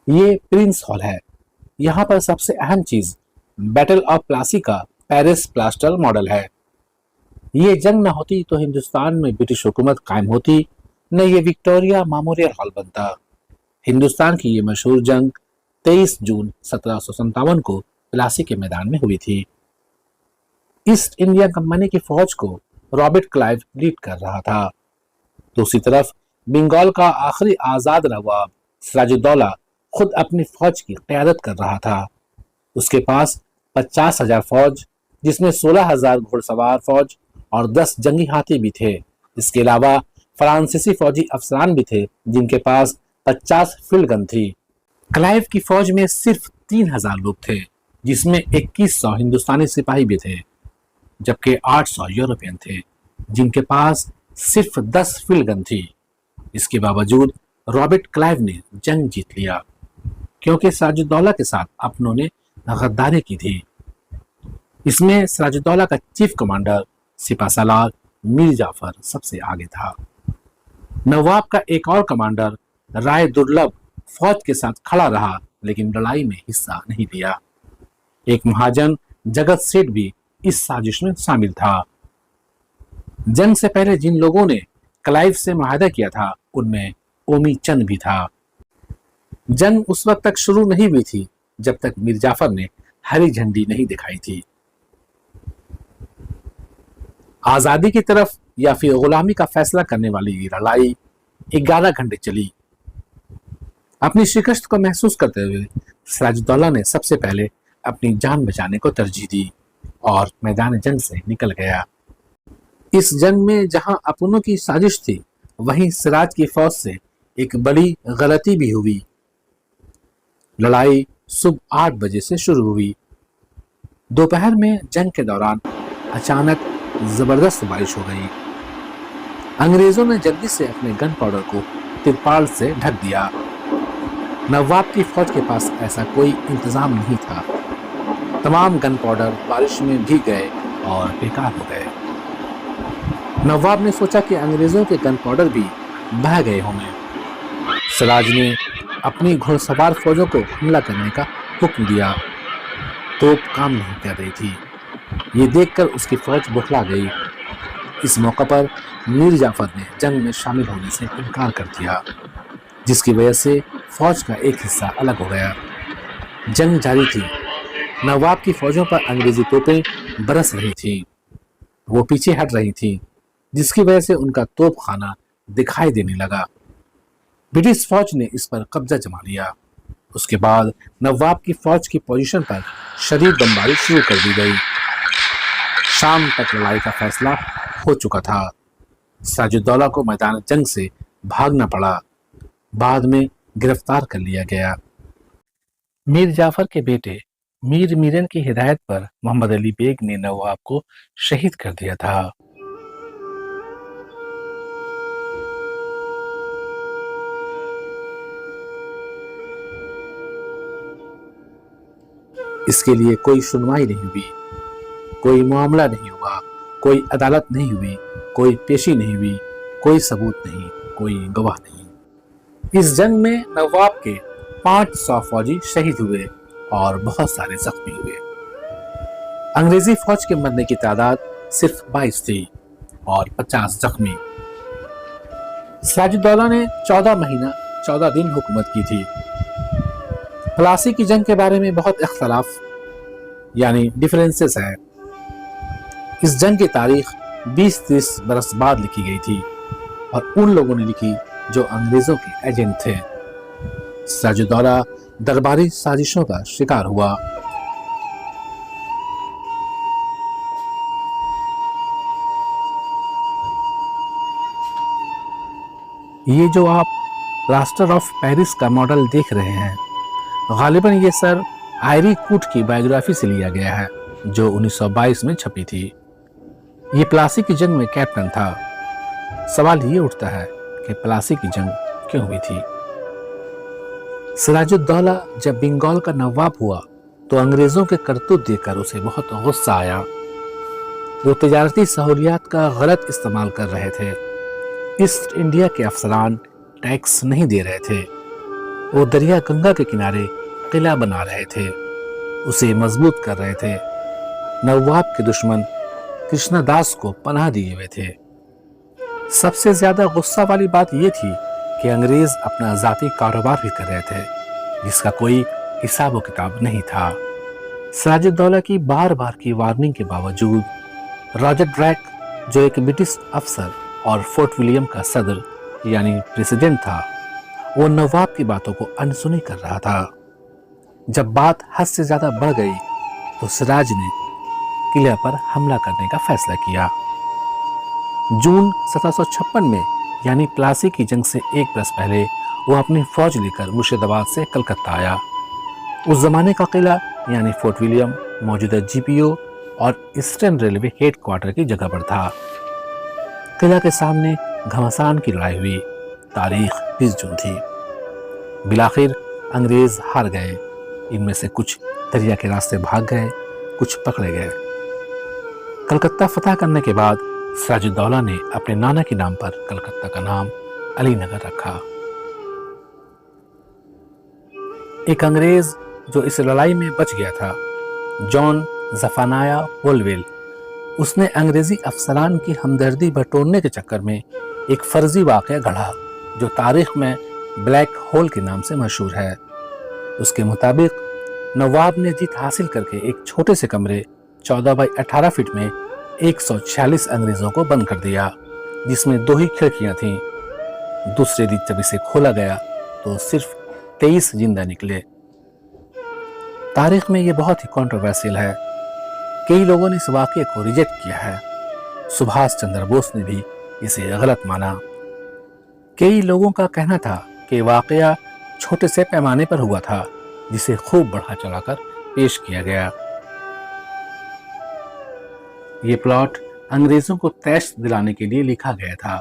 یہ prince hall ہے. یہاں پر سب سے اہم چیز بیٹل آف پلاسی کا پیرس پلاسٹر ماڈل ہے. یہ جنگ نہ ہوتی تو ہندوستان میں برٹش حکومت قائم ہوتی، نہ یہ وکٹوریہ میموریل ہال بنتا. ہندوستان کی یہ مشہور جنگ 23 جون 1757 کو پلاسی کے میدان میں ہوئی تھی. ایسٹ انڈیا کمپنی کی فوج کو رابرٹ کلائیو لیڈ کر رہا تھا. دوسری طرف بنگال کا آخری آزاد نواب سراج الدولہ خود اپنی فوج کی قیادت کر رہا تھا. اس کے پاس 50,000 فوج، جس میں 16,000 گھڑ سوار فوج اور 10 جنگی ہاتھی بھی تھے. اس کے علاوہ فرانسیسی فوجی افسران بھی تھے جن کے پاس 50 فیلڈ گن تھی. کلائیو کی فوج میں صرف 3,000 لوگ تھے، جس میں 2100 ہندوستانی سپاہی بھی تھے، جبکہ 800 یورپین تھے جن کے پاس صرف 10 فیلڈ گن تھی. اس کے باوجود رابرٹ کلائیو نے جنگ جیت لیا کیونکہ سراج الدولہ کے ساتھ اپنوں نے غداری کی تھی. اس میں سراج الدولہ کا چیف کمانڈر سپہ سالار میر جعفر سب سے آگے تھا. نواب کا ایک اور کمانڈر رائے درلبھ فوج کے ساتھ کھڑا رہا لیکن لڑائی میں حصہ نہیں لیا. ایک مہاجن جگت سیٹھ بھی اس سازش میں شامل تھا. جنگ سے پہلے جن لوگوں نے کلائیو سے معاہدہ کیا تھا ان میں اومی چند بھی تھا. جنگ اس وقت تک شروع نہیں ہوئی تھی جب تک میر جعفر نے ہری جھنڈی نہیں دکھائی تھی. آزادی کی طرف یا پھر غلامی کا فیصلہ کرنے والی یہ لڑائی 11 گھنٹے چلی. اپنی شکست کو محسوس کرتے ہوئے سراج الدولہ نے سب سے پہلے اپنی جان بچانے کو ترجیح دی اور میدان جنگ سے نکل گیا. اس جنگ میں جہاں اپنوں کی سازش تھی وہیں سراج کی فوج سے ایک بڑی غلطی بھی ہوئی. لڑائی صبح 8 بجے سے شروع ہوئی. دوپہر میں جنگ کے دوران اچانک زبردست بارش ہو گئی. انگریزوں نے جلدی سے اپنے گن پاؤڈر کو ترپال سے ڈھک دیا. نواب کی فوج کے پاس ایسا کوئی انتظام نہیں تھا. تمام گن پاؤڈر بارش میں بھیگ گئے اور بیکار ہو گئے. نواب نے سوچا کہ انگریزوں کے گن پاؤڈر بھی بہہ گئے ہوں گے. سراج نے اپنی گھڑ سوار فوجوں کو حملہ کرنے کا حکم دیا. توپ کام نہیں کر رہی تھی. یہ دیکھ کر اس کی فوج بوکھلا گئی. اس موقع پر میر جعفر نے جنگ میں شامل ہونے سے انکار کر دیا، جس کی وجہ سے فوج کا ایک حصہ الگ ہو گیا. جنگ جاری تھی. نواب کی فوجوں پر انگریزی توپیں برس رہی تھیں. وہ پیچھے ہٹ رہی تھیں، جس کی وجہ سے ان کا توپ خانہ دکھائی دینے لگا. برٹش فوج نے اس پر قبضہ جما لیا. اس کے بعد نواب کی فوج کی پوزیشن پر شدید بمباری شروع کر دی گئی. شام تک لڑائی کا فیصلہ ہو چکا تھا. سراج الدولہ کو میدان جنگ سے بھاگنا پڑا. بعد میں گرفتار کر لیا گیا. میر جعفر کے بیٹے میر میرن کی ہدایت پر محمد علی بیگ نے نواب کو شہید کر دیا تھا. اس کے لیے کوئی سنوائی نہیں ہوئی، کوئی معاملہ نہیں ہوا، کوئی عدالت نہیں ہوئی، کوئی پیشی نہیں ہوئی، کوئی ثبوت نہیں، کوئی گواہ نہیں. اس جنگ میں نواب کے 500 فوجی شہید ہوئے اور بہت سارے زخمی ہوئے. انگریزی فوج کے مرنے کی تعداد صرف 22 تھی اور 50 زخمی. سراج الدولہ نے 14 مہینہ 14 دن حکومت کی تھی. پلاسی کی جنگ کے بارے میں بہت اختلاف یعنی ڈیفرنسز ہے. اس جنگ کی تاریخ 20-30 برس بعد لکھی گئی تھی اور ان لوگوں نے لکھی جو انگریزوں کے ایجنٹ تھے. سراج الدولہ درباری سازشوں کا شکار ہوا. یہ جو آپ پلاسٹر آف پیرس کا ماڈل دیکھ رہے ہیں غالباً یہ سر آئری کوٹ کی بائیوگرافی سے لیا گیا ہے جو 1922 میں چھپی تھی. یہ پلاسی کی جنگ میں کیپٹن تھا. سوال یہ اٹھتا ہے کہ پلاسی کی جنگ کیوں ہوئی تھی؟ سراج الدولہ جب بنگال کا نواب ہوا تو انگریزوں کے کرتوت دیکھ کر اسے بہت غصہ آیا. وہ تجارتی سہولیات کا غلط استعمال کر رہے تھے. ایسٹ انڈیا کے افسران ٹیکس نہیں دے رہے تھے. वो दरिया गंगा के किनारे किला बना रहे थे, उसे मजबूत कर रहे थे। नवाब के दुश्मन कृष्णदास को पनाह दिए हुए थे। सबसे ज्यादा गुस्सा वाली बात यह थी कि अंग्रेज अपना जाती कारोबार भी कर रहे थे, जिसका कोई हिसाब व किताब नहीं था। सिराजुद्दौला की बार बार की वार्निंग के बावजूद रॉजर ड्रैक, जो एक ब्रिटिश अफसर और फोर्ट विलियम का सदर यानी प्रेसिडेंट था, वो नवाब की बातों को अनसुनी कर रहा था। जब बात हद से ज्यादा बढ़ गई तो सिराज ने किले पर हमला करने का फैसला किया। जून 1756 में यानी प्लासी की जंग से एक बरस पहले वो अपनी फौज लेकर मुर्शिदाबाद से कलकत्ता आया। उस जमाने का किला यानी फोर्ट विलियम मौजूदा जीपीओ और ईस्टर्न रेलवे हेडक्वार्टर की जगह पर था। किला के सामने घमासान की लड़ाई हुई। तारीख 20 जून थी। बिलाखिर अंग्रेज हार गए। इनमें से कुछ दरिया के रास्ते भाग गए, कुछ पकड़े गए। कलकत्ता फतह करने के बाद सिराजुद्दौला ने अपने नाना के नाम पर कलकत्ता का नाम अली नगर रखा। एक अंग्रेज जो इस लड़ाई में बच गया था, जॉन जफानाया वोलवेल, उसने अंग्रेजी अफसरान की हमदर्दी बटोरने के चक्कर में एक फर्जी वाकया गढ़ा जो तारीख में ब्लैक होल के नाम से मशहूर है। उसके मुताबिक नवाब ने जीत हासिल करके एक छोटे से कमरे 14 बाई 18 फीट में 146 अंग्रेजों को बंद कर दिया, जिसमें 2 ही खिड़कियां थीं। दूसरे दिन जब इसे खोला गया तो सिर्फ 23 जिंदा निकले। तारीख में यह बहुत ही कंट्रोवर्शियल है। कई लोगों ने इस वाकये को रिजेक्ट किया है। सुभाष चंद्र बोस ने भी इसे गलत माना। कई लोगों का कहना था कि वाकया छोटे से पैमाने पर हुआ था, जिसे खूब बढ़ा चढ़ाकर पेश किया गया। ये प्लॉट अंग्रेजों को तैश दिलाने के लिए लिखा गया था।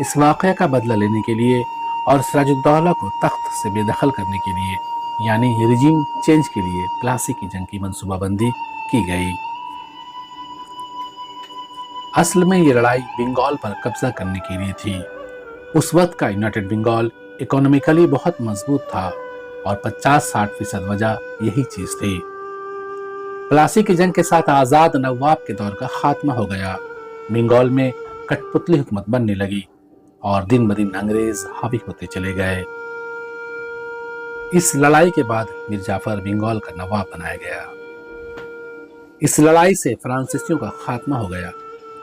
इस वाकया का बदला लेने के लिए और सिराजुद्दौला को तख्त से बेदखल करने के लिए यानी रिजीम चेंज के लिए प्लासी की जंग की मंसूबाबंदी की गई। असल में ये लड़ाई बंगाल पर कब्जा करने के लिए थी। उस वक्त का यूनाइटेड बंगाल इकोनॉमिकली बहुत मजबूत था और 50-60% वजह यही चीज थी। प्लासी की जंग के साथ आजाद नवाब के दौर का खात्मा हो गया। बंगाल में कठपुतली हुकूमत बनने लगी और दिन ब दिन अंग्रेज हावी होते चले गए। इस लड़ाई के बाद मीर जाफर बंगाल का नवाब बनाया गया। इस लड़ाई से फ्रांसीसियों का खात्मा हो गया।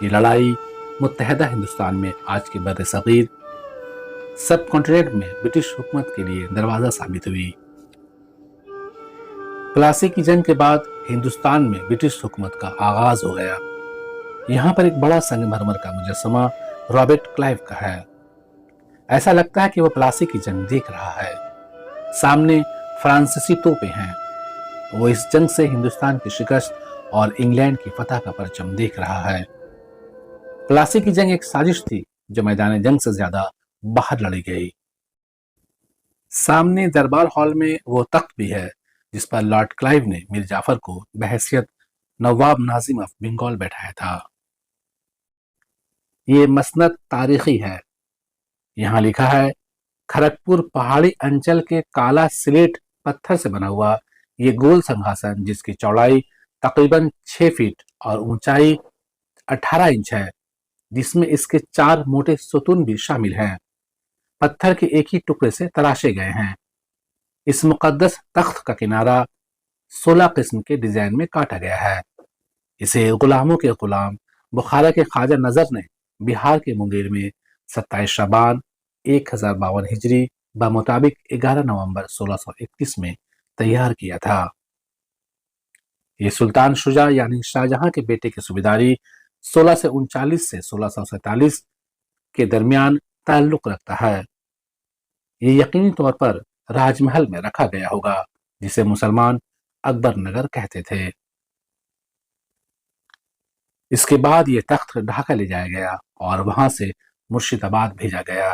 ये लड़ाई मुत्तहदा हिंदुस्तान में आज के बर सगीर सब कॉन्टिनेंट में ब्रिटिश हुकूमत के लिए दरवाजा साबित हुई। प्लासी की जंग के बाद हिंदुस्तान में ब्रिटिश हुकूमत का आगाज हो गया। यहाँ पर एक बड़ा संगमरमर का मुजस्समा रॉबर्ट क्लाइव का है। ऐसा लगता है कि वह प्लासी की जंग देख रहा है। सामने फ्रांसीसी तोपें हैं। वो इस जंग से हिंदुस्तान की शिकस्त और इंग्लैंड की फतह का परचम देख रहा है। प्लासी की जंग एक साजिश थी जो मैदान जंग से ज्यादा बाहर लड़ी गई। सामने दरबार हॉल में वो तख्त भी है जिस पर लॉर्ड क्लाइव ने मीर जाफर को बहैसियत नवाब नाजिम ऑफ बंगाल बैठाया था। ये मसनद तारीखी है। यहाँ लिखा है, खड़गपुर पहाड़ी अंचल के काला स्लेट पत्थर से बना हुआ ये गोल सिंहासन, जिसकी चौड़ाई तकरीबन 6 फीट और ऊंचाई 18 इंच है, जिसमें इसके 4 मोटे सुतून भी शामिल हैं, पत्थर के एक ही टुकड़े से तराशे गए हैं। इस मुकद्दस तख्त का किनारा 16 किस्म के डिजाइन में काटा गया है। इसे गुलामों के गुलाम बुखारा के ख्वाजा नजर ने बिहार के मुंगेर में 27 शाबान 1052 हिजरी बमुताबिक 11 नवंबर 1631 में तैयार किया था। ये सुल्तान शुजा यानी शाहजहां के बेटे की सूबेदारी 1639 से 1647 के दरमियान ताल्लुक रखता है। ये यकीनी तौर पर राजमहल में रखा गया होगा, जिसे मुसलमान अकबर नगर कहते थे। इसके बाद ये तख्त ढाका ले जाया गया और वहां से मुर्शिदाबाद भेजा गया।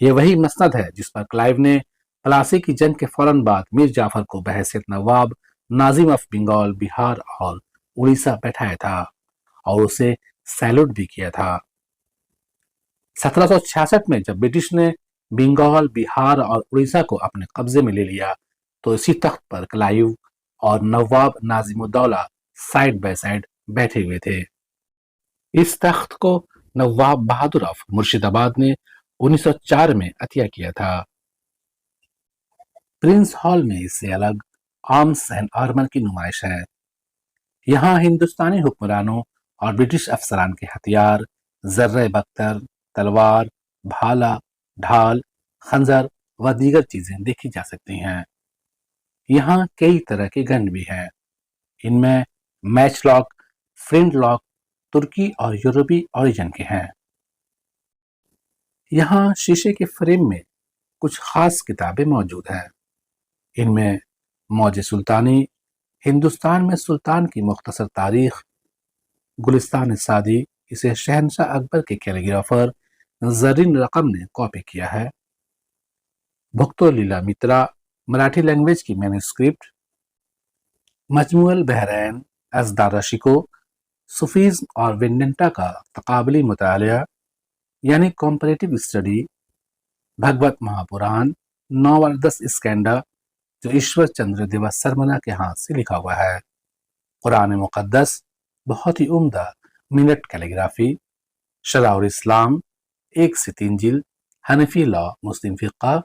ये वही मसनद है जिस पर क्लाइव ने प्लासी की जंग के फौरन बाद मीर जाफर को बहैसियत नवाब नाजिम ऑफ बंगाल बिहार और उड़ीसा बैठाया था और उसे सैल्यूट भी किया था। 1766 में जब ब्रिटिश ने बंगाल, बिहार और उड़ीसा को अपने कब्जे में ले लिया तो इसी तख्त पर क्लाइव और नवाब नाजिमुद्दौला साइड बाय साइड बैठे हुए थे। इस तख्त को नवाब बहादुर ऑफ मुर्शिदाबाद ने 1904 में अतिया किया था। प्रिंस हॉल में इससे अलग आर्म्स एंड आर्मर की नुमाइश है। यहाँ हिंदुस्तानी हुक्मरानों और ब्रिटिश अफसरान के हथियार, जर्रे बख्तर, तलवार, भाला, ढाल, खंजर व दीगर चीजें देखी जा सकती हैं। यहाँ कई तरह के गन भी हैं। इनमें मैच लॉक, फ्लिंट लॉक, तुर्की और यूरोपी ओरिजिन के हैं। यहाँ शीशे के फ्रेम में कुछ खास किताबें मौजूद हैं। इनमें मौज सुल्तानी, हिंदुस्तान में सुल्तान की मुख्तसर तारीख, गुलिस्तान सादी, इसे शहनशाह अकबर के कैलीग्राफर जरीन रकम ने कॉपी किया है। भुक्तो लीला मित्रा, मराठी लैंग्वेज की मैन्युस्क्रिप्ट, मजमुअल बहरैन, असदार शिको, सूफीज और वेंडेंटा का तकाबली मुतालिया यानी कॉम्परेटिव स्टडी, भगवत महापुराण, 9 और 10 स्कैंडा जो ईश्वर चंद्र दिवस सरमना के हाथ से लिखा हुआ है, कुरान मुकद्दस, बहुत ही उम्दा मिनट कैलीग्राफी, शराउल इस्लाम 1 से 3 जिल्द, हनफी लॉ, मुस्लिम फिक़्ह,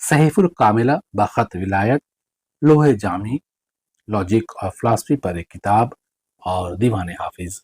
सहीफुल कामिला बखत विलायत, लोहे जामी, लॉजिक और फिलॉसफी पर एक किताब और दीवान हाफिज।